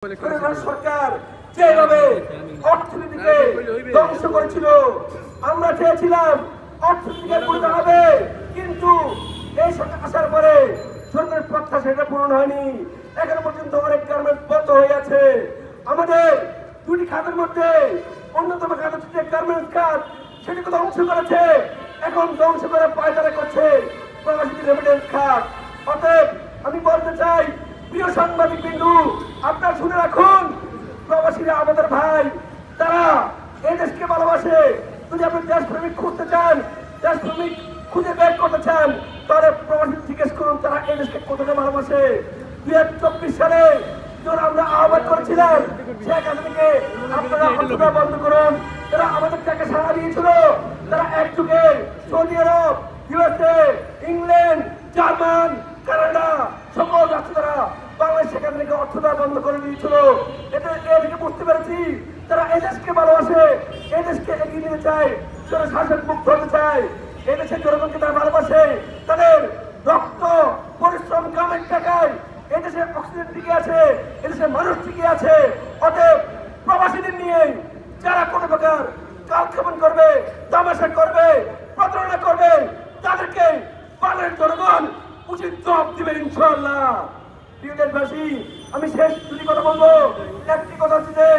সরকার যেভাবে অর্থনীতিকে ধ্বংস করেছিল, আমরা চেয়েছিলাম অর্থনীতিকে পূরণ হবে, কিন্তু এই সরকার আসার পরে সরকারের প্রত্যাশা সেটা পূরণ হয়নি। এখনো পর্যন্ত অনেক গার্মেন্টস বন্ধ হয়ে আছে। আমাদের দুটি খাতের মধ্যে অন্যতম খাত হচ্ছে গার্মেন্টস খাত, সেটিকে ধ্বংস করেছে, এখন ধ্বংস করে পায়দারা করছে প্রবাসী রেমিটেন্স খাত। অতএব আমি বলতে চাই, প্রিয় সাংবাদিক বিন্দু, আপনারা শুনে রাখুন, প্রবাসীরা আমাদের ভাই, তারা এই দেশকে ভালোবাসে। যদি আপনি দেশপ্রেমিক খুঁজতে চান, দেশপ্রেমিক খুঁজে বের করতে চান, তাহলে প্রবাসী জিজ্ঞেস করুন তারা এই দেশকে কতটা ভালোবাসে। 2024 সালে যখন আমরা আহ্বান করেছিলাম শেখ হাসিনাকে আপনারা হত্যা বন্ধ করুন, তারা আমাদের টাকা সাড়া দিয়েছিল। তারা একযুগে সৌদি আরব, ইউএসএ, ইংল্যান্ড, জার্মান, কানাডা সকল রাষ্ট্র তারা বাংলাদেশ সেখান থেকে অর্থ দেওয়া বন্ধ করে দিয়েছিল। এটা থেকে বুঝতে পেরেছি তারা এই দেশকে ভালোবাসে, এই দেশকে এগিয়ে নিতে চায়, তারা শাসন মুক্ত হতে চায়, এই দেশের জনগণকে তারা ভালোবাসে। তাদের রক্ত পরিশ্রম কামের টাকায় এই দেশে অক্সিজেন টিকে আছে, এই দেশের মানুষ টিকে আছে। অতএব প্রবাসীদের নিয়ে যারা কোনো প্রকার কালক্ষেপণ করবে, তামাশা করবে, প্রতারণা করবে, তাদেরকে বাংলাদেশের জনগণ উচিত জবাব দিবে ইনশাআল্লাহ। প্রিয় দেশবাসী, আমি শেষ দুটি কথা বলবো। একটি কথা হচ্ছে যে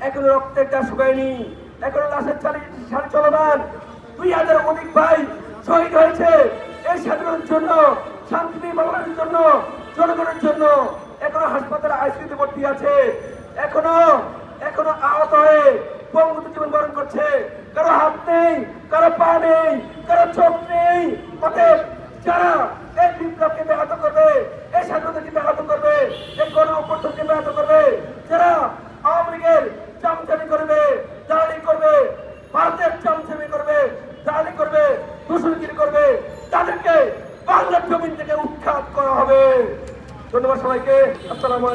এখনো রক্তের দাগ শুকায়নি, এখনো লাশের সারি চলমান। 2000 অধিক ভাই শহীদ হয়েছে এই স্বাধীনতার জন্য, শান্তিপ্রিয় বাংলাদেশের জন্য, জনগণের জন্য। এখনো হাসপাতালে আইসিইউতে ভর্তি আছে, এখনো আহত হয়ে পঙ্গুত্ব জীবন বরণ করছে। কারো হাত নেই, কারো পা নেই, কারো চোখ নেই। অতএব যারা এই বিপ্লবকে ব্যাহত করবে, এই স্বাধীনতাকে ব্যাহত করবে, এই গণ অভ্যুত্থানকে ব্যাহত করবে, যারা আওয়ামী লীগের চামচামি করবে, দালালি করবে, ভারতের চামচামি করবে, দালালি করবে, দূষণগিরি করবে, তাদেরকে বাংলার জমিন থেকে উৎখাত করা হবে। ধন্যবাদ সবাইকে। আসসালামু আলাইকুম।